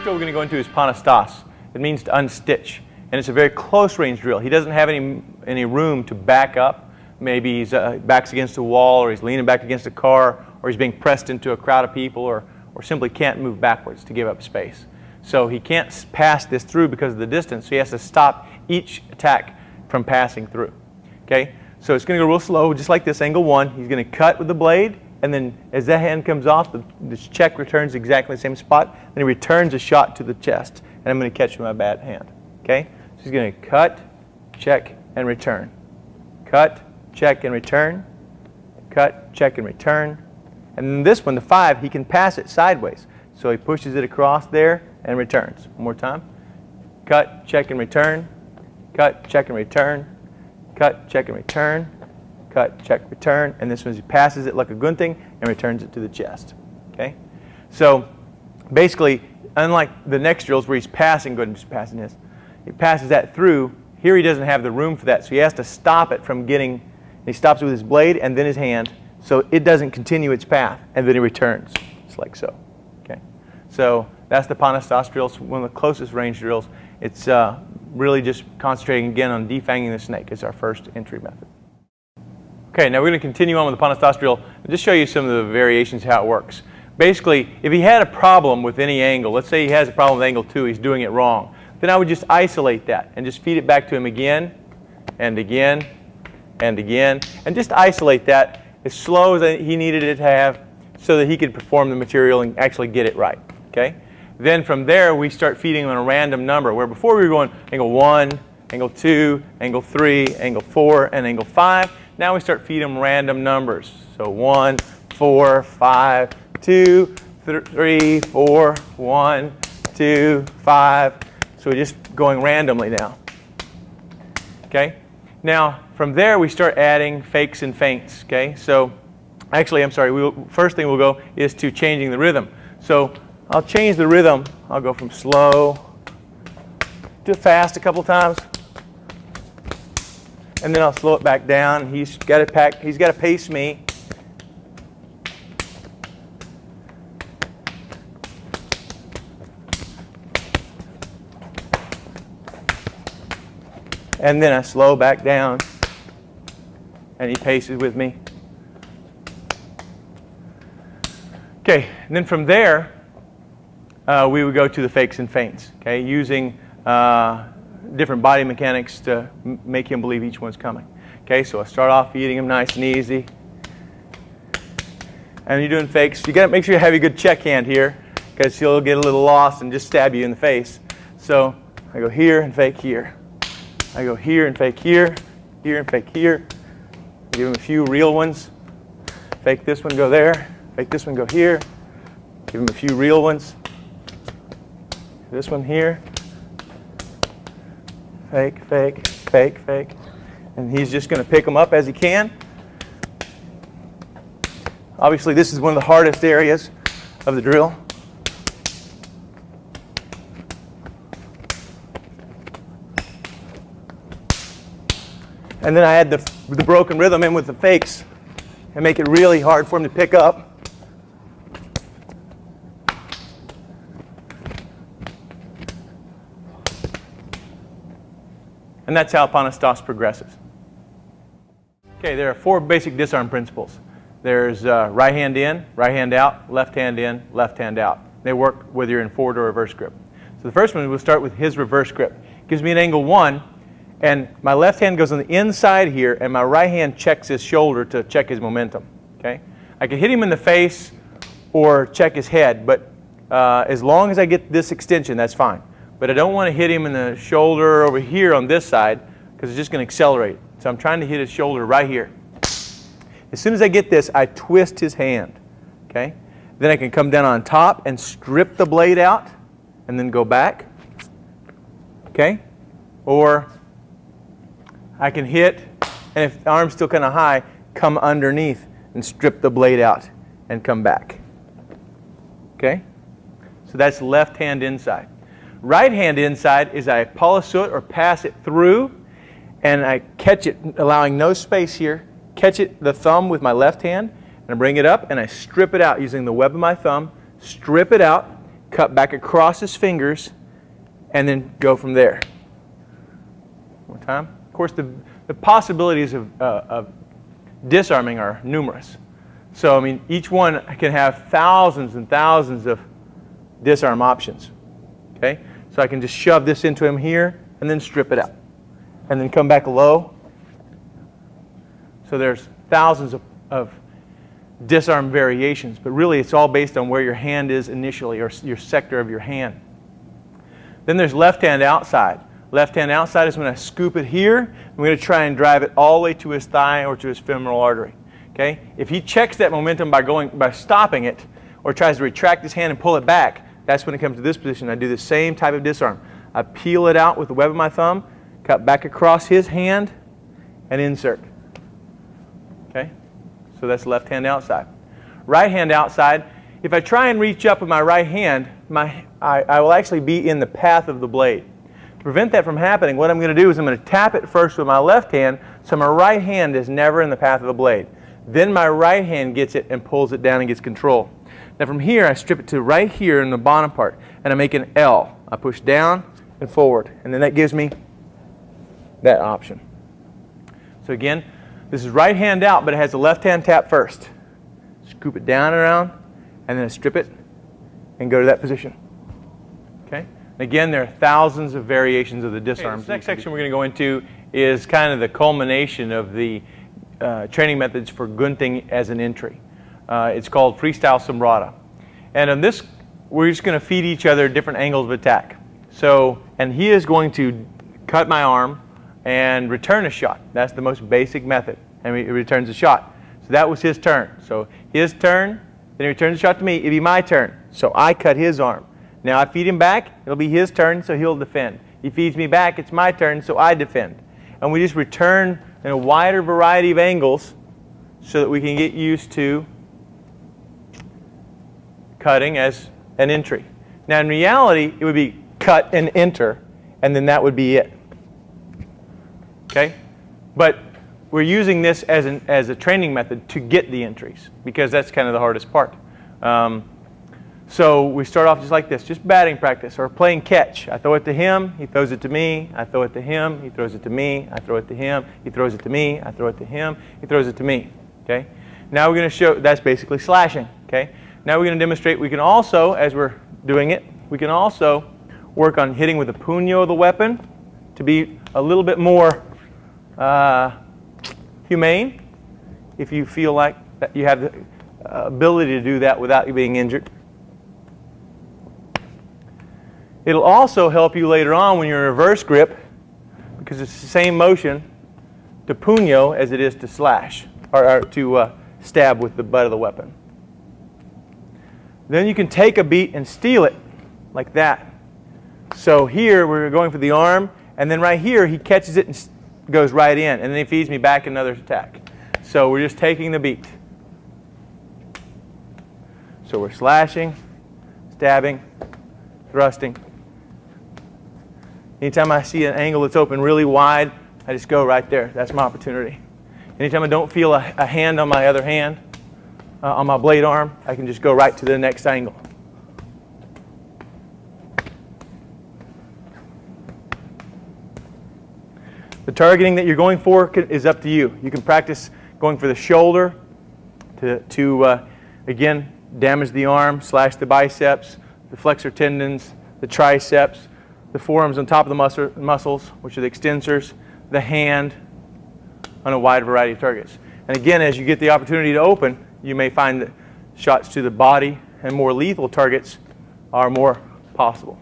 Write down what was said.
drill we're going to go into is Panastas. It means to unstitch, and it's a very close range drill. He doesn't have any room to back up. Maybe he's backs against a wall, or he's leaning back against a car, or he's being pressed into a crowd of people, or simply can't move backwards to give up space. So he can't pass this through because of the distance, so he has to stop each attack from passing through. Okay? So it's going to go real slow, just like this, angle 1. He's going to cut with the blade, and then as that hand comes off, this check returns exactly the same spot, and he returns a shot to the chest, and I'm going to catch with my bad hand. Okay? So he's going to cut, check, and return. Cut, check, and return. Cut, check, and return. And then this one, the 5, he can pass it sideways. So he pushes it across there and returns. One more time. Cut, check, and return. Cut, check, and return. Cut, check, and return. Cut, check, return. And this one, he passes it like a gunting and returns it to the chest. Okay? So basically, unlike the next drills where he's passing, go ahead and just passing this. He passes that through. Here he doesn't have the room for that, so he has to stop it from getting, he stops it with his blade and then his hand, so it doesn't continue its path, and then he returns, just like so. Okay? So that's the Panastas drill. It's one of the closest range drills. It's really just concentrating again on defanging the snake. It's our first entry method. Okay, now we're going to continue on with the Panastas drill and just show you some of the variations how it works. Basically, if he had a problem with any angle, let's say he has a problem with angle 2, he's doing it wrong, then I would just isolate that and just feed it back to him again and again and again, and just isolate that as slow as he needed it to have so that he could perform the material and actually get it right. Okay? Then from there we start feeding him a random number, where before we were going angle 1, angle 2, angle 3, angle 4, and angle 5. Now we start feeding him random numbers. So 1, 4, 5, 2, 3, 4, 1, 2, 5. So we're just going randomly now. Okay? Now, from there we start adding fakes and feints. Okay? So, actually, I'm sorry, first thing we'll go is to changing the rhythm. So, I'll change the rhythm. I'll go from slow to fast a couple times. And then I'll slow it back down. He's got to pace me. And then I slow back down, and he paces with me. Okay, and then from there, we would go to the fakes and feints, okay, using different body mechanics to make him believe each one's coming. Okay, so I start off feeding him nice and easy. And you're doing fakes. You got to make sure you have a good check hand here, because he'll get a little lost and just stab you in the face. So I go here and fake here. I go here and fake here, here and fake here. Give him a few real ones. Fake this one, go there. Fake this one, go here. Give him a few real ones. This one here. Fake, fake, fake, fake. And he's just going to pick them up as he can. Obviously, this is one of the hardest areas of the drill. And then I add the broken rhythm in with the fakes and make it really hard for him to pick up. And that's how Panastas progresses. Okay, there are 4 basic disarm principles. There's right hand in, right hand out, left hand in, left hand out. They work whether you're in forward or reverse grip. So the first one, we'll start with his reverse grip. It gives me an angle 1. And my left hand goes on the inside here, and my right hand checks his shoulder to check his momentum. Okay? I can hit him in the face or check his head, but as long as I get this extension, that's fine. But I don't want to hit him in the shoulder over here on this side, because it's just going to accelerate. So I'm trying to hit his shoulder right here. As soon as I get this, I twist his hand. Okay? Then I can come down on top and strip the blade out, and then go back. Okay? Or I can hit, and if the arm's still kind of high, come underneath and strip the blade out and come back. Okay? So that's left hand inside. Right hand inside is I polish it or pass it through, and I catch it, allowing no space here, catch it, the thumb with my left hand, and I bring it up and I strip it out using the web of my thumb, strip it out, cut back across his fingers, and then go from there. One more time. Of course, the possibilities of disarming are numerous. So, I mean, each one can have thousands and thousands of disarm options. Okay? So I can just shove this into him here and then strip it out. And then come back low. So there's thousands of disarm variations, but really it's all based on where your hand is initially, or your sector of your hand. Then there's left hand outside. Left hand outside is when I scoop it here. I'm going to try and drive it all the way to his thigh or to his femoral artery. Okay? If he checks that momentum by stopping it, or tries to retract his hand and pull it back, that's when it comes to this position. I do the same type of disarm. I peel it out with the web of my thumb, cut back across his hand, and insert. Okay? So that's left hand outside. Right hand outside, if I try and reach up with my right hand, I will actually be in the path of the blade. To prevent that from happening, what I'm going to do is I'm going to tap it first with my left hand, so my right hand is never in the path of the blade. Then my right hand gets it and pulls it down and gets control. Now from here, I strip it to right here in the bottom part, and I make an L. I push down and forward, and then that gives me that option. So again, this is right hand out, but it has the left hand tap first. Scoop it down and around, and then I strip it and go to that position. Okay? And again, there are thousands of variations of the disarm. Okay, the next section we're going to go into is kind of the culmination of the training methods for gunting as an entry. It's called freestyle sombrada. And on this, we're just going to feed each other different angles of attack. So, and he is going to cut my arm and return a shot. That's the most basic method. And he returns a shot. So that was his turn. So his turn, then he returns the shot to me. It'll be my turn. So I cut his arm. Now I feed him back. It'll be his turn, so he'll defend. He feeds me back. It's my turn, so I defend. And we just return in a wider variety of angles so that we can get used to cutting as an entry. Now in reality, it would be cut and enter, and then that would be it. Okay? But we're using this as a training method to get the entries, because that's kind of the hardest part. So we start off just like this, just batting practice or playing catch. I throw it to him, he throws it to me. I throw it to him, he throws it to me. I throw it to him, he throws it to me. I throw it to him, he throws it to me. Okay? Now we're going to show, that's basically slashing. Okay? Now we're going to demonstrate we can also, as we're doing it, we can also work on hitting with the puño of the weapon to be a little bit more humane, if you feel like that you have the ability to do that without you being injured. It'll also help you later on when you're in reverse grip, because it's the same motion to puño as it is to slash, or to stab with the butt of the weapon. Then you can take a beat and steal it like that. So here we're going for the arm, and then right here he catches it and goes right in, and then he feeds me back another attack. So we're just taking the beat. So we're slashing, stabbing, thrusting. Anytime I see an angle that's open really wide, I just go right there. That's my opportunity. Anytime I don't feel a hand on my other hand, on my blade arm, I can just go right to the next angle. The targeting that you're going for is up to you. You can practice going for the shoulder to again, damage the arm, slash the biceps, the flexor tendons, the triceps, the forearms on top of the muscles, which are the extensors, the hand, on a wide variety of targets. And again, as you get the opportunity to open, you may find that shots to the body and more lethal targets are more possible.